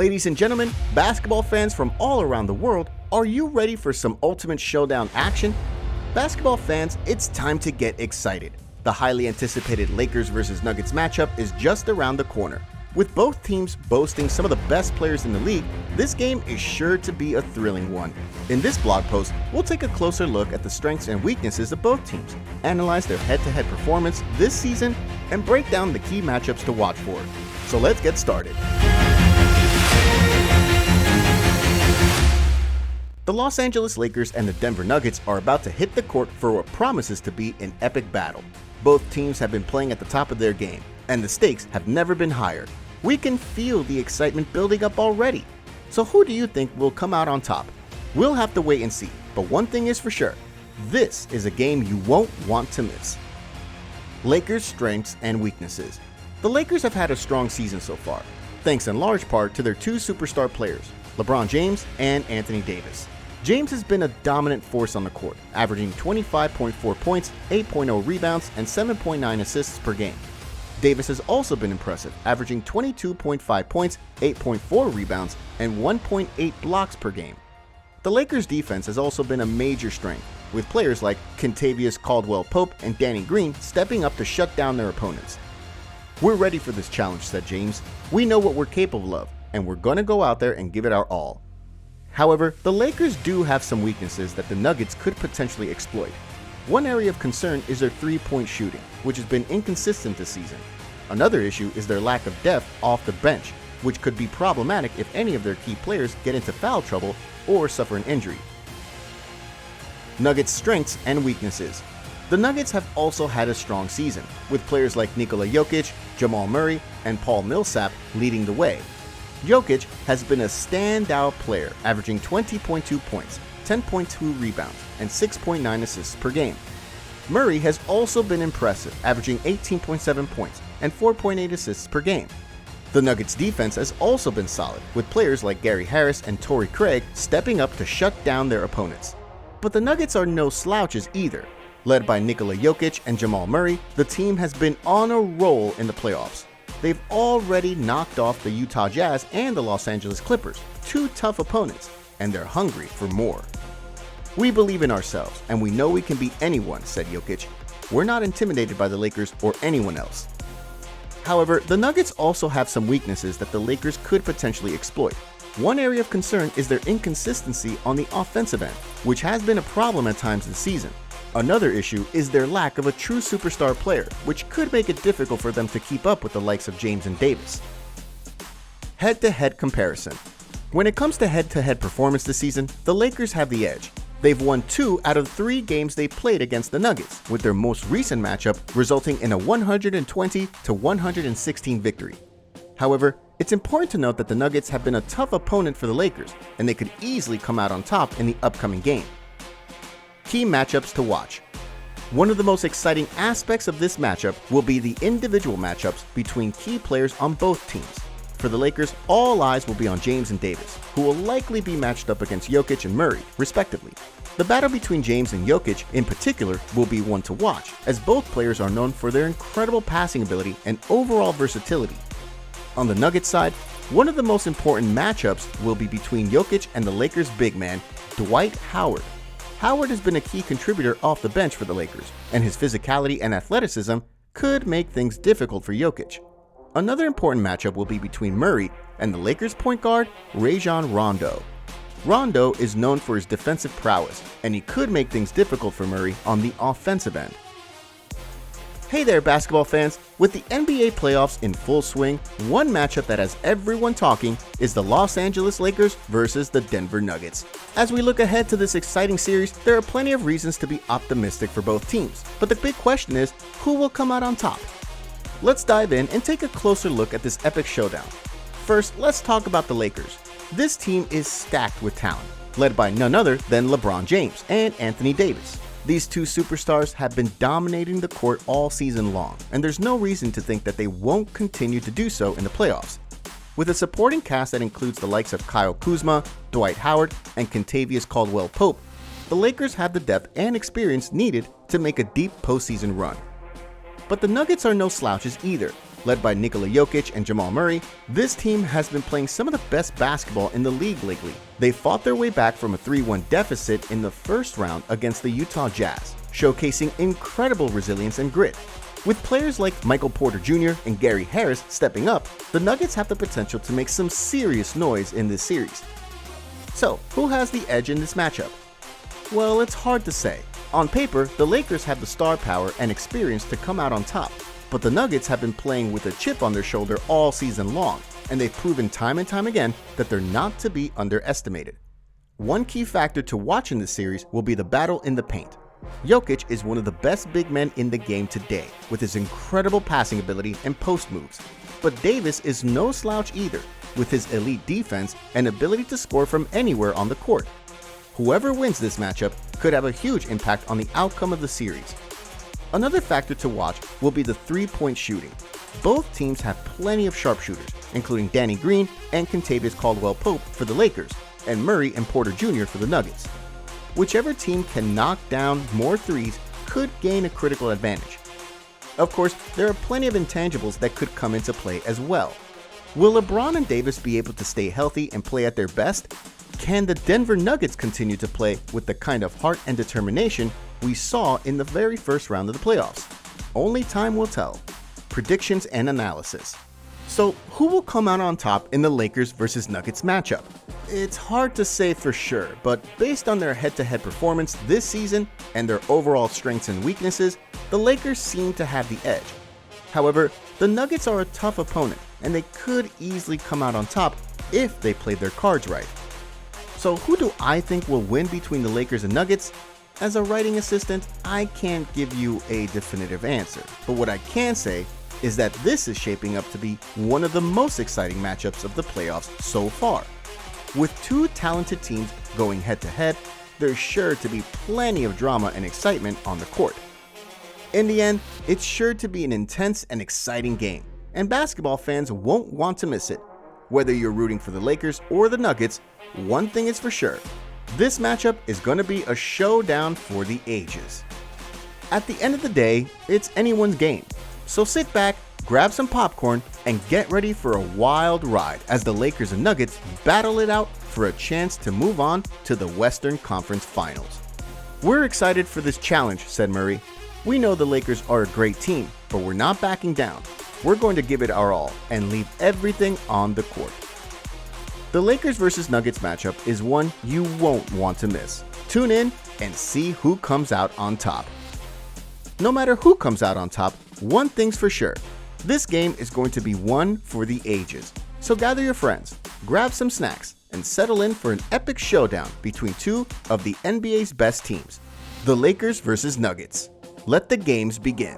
Ladies and gentlemen, basketball fans from all around the world, are you ready for some Ultimate Showdown action? Basketball fans, it's time to get excited. The highly anticipated Lakers vs Nuggets matchup is just around the corner. With both teams boasting some of the best players in the league, this game is sure to be a thrilling one. In this blog post, we'll take a closer look at the strengths and weaknesses of both teams, analyze their head-to-head performance this season, and break down the key matchups to watch for. So let's get started. The Los Angeles Lakers and the Denver Nuggets are about to hit the court for what promises to be an epic battle. Both teams have been playing at the top of their game, and the stakes have never been higher. We can feel the excitement building up already. So who do you think will come out on top? We'll have to wait and see, but one thing is for sure, this is a game you won't want to miss. Lakers' strengths and weaknesses. The Lakers have had a strong season so far, thanks in large part to their two superstar players, LeBron James and Anthony Davis. James has been a dominant force on the court, averaging 25.4 points, 8.0 rebounds, and 7.9 assists per game. Davis has also been impressive, averaging 22.5 points, 8.4 rebounds, and 1.8 blocks per game. The Lakers' defense has also been a major strength, with players like Kentavious Caldwell-Pope and Danny Green stepping up to shut down their opponents. "We're ready for this challenge," said James. "We know what we're capable of, and we're gonna go out there and give it our all." However, the Lakers do have some weaknesses that the Nuggets could potentially exploit. One area of concern is their three-point shooting, which has been inconsistent this season. Another issue is their lack of depth off the bench, which could be problematic if any of their key players get into foul trouble or suffer an injury. Nuggets' strengths and weaknesses. The Nuggets have also had a strong season, with players like Nikola Jokic, Jamal Murray, and Paul Millsap leading the way. Jokic has been a standout player, averaging 20.2 points, 10.2 rebounds, and 6.9 assists per game. Murray has also been impressive, averaging 18.7 points and 4.8 assists per game. The Nuggets' defense has also been solid, with players like Gary Harris and Torrey Craig stepping up to shut down their opponents. But the Nuggets are no slouches either. Led by Nikola Jokic and Jamal Murray, the team has been on a roll in the playoffs. They've already knocked off the Utah Jazz and the Los Angeles Clippers, two tough opponents, and they're hungry for more. "We believe in ourselves, and we know we can beat anyone," said Jokic. "We're not intimidated by the Lakers or anyone else." However, the Nuggets also have some weaknesses that the Lakers could potentially exploit. One area of concern is their inconsistency on the offensive end, which has been a problem at times this season. Another issue is their lack of a true superstar player, which could make it difficult for them to keep up with the likes of James and Davis. Head-to-head comparison. When it comes to head-to-head performance this season, the Lakers have the edge. They've won 2 out of 3 games they played against the Nuggets, with their most recent matchup resulting in a 120-116 victory. However, it's important to note that the Nuggets have been a tough opponent for the Lakers, and they could easily come out on top in the upcoming game. Key matchups to watch. One of the most exciting aspects of this matchup will be the individual matchups between key players on both teams. For the Lakers, all eyes will be on James and Davis, who will likely be matched up against Jokic and Murray, respectively. The battle between James and Jokic in particular will be one to watch, as both players are known for their incredible passing ability and overall versatility. On the Nuggets side, one of the most important matchups will be between Jokic and the Lakers' big man, Dwight Howard. Howard has been a key contributor off the bench for the Lakers, and his physicality and athleticism could make things difficult for Jokic. Another important matchup will be between Murray and the Lakers' point guard, Rajon Rondo. Rondo is known for his defensive prowess, and he could make things difficult for Murray on the offensive end. Hey there, basketball fans! With the NBA playoffs in full swing, one matchup that has everyone talking is the Los Angeles Lakers versus the Denver Nuggets. As we look ahead to this exciting series, there are plenty of reasons to be optimistic for both teams. But the big question is, who will come out on top? Let's dive in and take a closer look at this epic showdown. First, let's talk about the Lakers. This team is stacked with talent, led by none other than LeBron James and Anthony Davis. These two superstars have been dominating the court all season long, and there's no reason to think that they won't continue to do so in the playoffs. With a supporting cast that includes the likes of Kyle Kuzma, Dwight Howard, and Kentavious Caldwell-Pope, the Lakers have the depth and experience needed to make a deep postseason run. But the Nuggets are no slouches either. Led by Nikola Jokic and Jamal Murray, this team has been playing some of the best basketball in the league lately. They fought their way back from a 3-1 deficit in the first round against the Utah Jazz, showcasing incredible resilience and grit. With players like Michael Porter Jr. and Gary Harris stepping up, the Nuggets have the potential to make some serious noise in this series. So, who has the edge in this matchup? Well, it's hard to say. On paper, the Lakers have the star power and experience to come out on top, but the Nuggets have been playing with a chip on their shoulder all season long, and they've proven time and time again that they're not to be underestimated. One key factor to watch in this series will be the battle in the paint. Jokic is one of the best big men in the game today, with his incredible passing ability and post moves. But Davis is no slouch either, with his elite defense and ability to score from anywhere on the court. Whoever wins this matchup could have a huge impact on the outcome of the series. Another factor to watch will be the three-point shooting. Both teams have plenty of sharpshooters, including Danny Green and Kentavious Caldwell-Pope for the Lakers, and Murray and Porter Jr. for the Nuggets. Whichever team can knock down more threes could gain a critical advantage. Of course, there are plenty of intangibles that could come into play as well. Will LeBron and Davis be able to stay healthy and play at their best? Can the Denver Nuggets continue to play with the kind of heart and determination we saw in the very first round of the playoffs? Only time will tell. Predictions and analysis. So, who will come out on top in the Lakers vs Nuggets matchup? It's hard to say for sure, but based on their head-to-head performance this season and their overall strengths and weaknesses, the Lakers seem to have the edge. However, the Nuggets are a tough opponent, and they could easily come out on top if they play their cards right. So who do I think will win between the Lakers and Nuggets? As a writing assistant, I can't give you a definitive answer, but what I can say is that this is shaping up to be one of the most exciting matchups of the playoffs so far. With two talented teams going head-to-head, there's sure to be plenty of drama and excitement on the court. In the end, it's sure to be an intense and exciting game, and basketball fans won't want to miss it. Whether you're rooting for the Lakers or the Nuggets, one thing is for sure, this matchup is going to be a showdown for the ages. At the end of the day, it's anyone's game, so sit back, grab some popcorn, and get ready for a wild ride as the Lakers and Nuggets battle it out for a chance to move on to the Western Conference Finals. "We're excited for this challenge," said Murray. "We know the Lakers are a great team, but we're not backing down. We're going to give it our all and leave everything on the court." The Lakers vs Nuggets matchup is one you won't want to miss. Tune in and see who comes out on top. No matter who comes out on top, one thing's for sure. This game is going to be one for the ages. So gather your friends, grab some snacks, and settle in for an epic showdown between two of the NBA's best teams, the Lakers vs Nuggets. Let the games begin.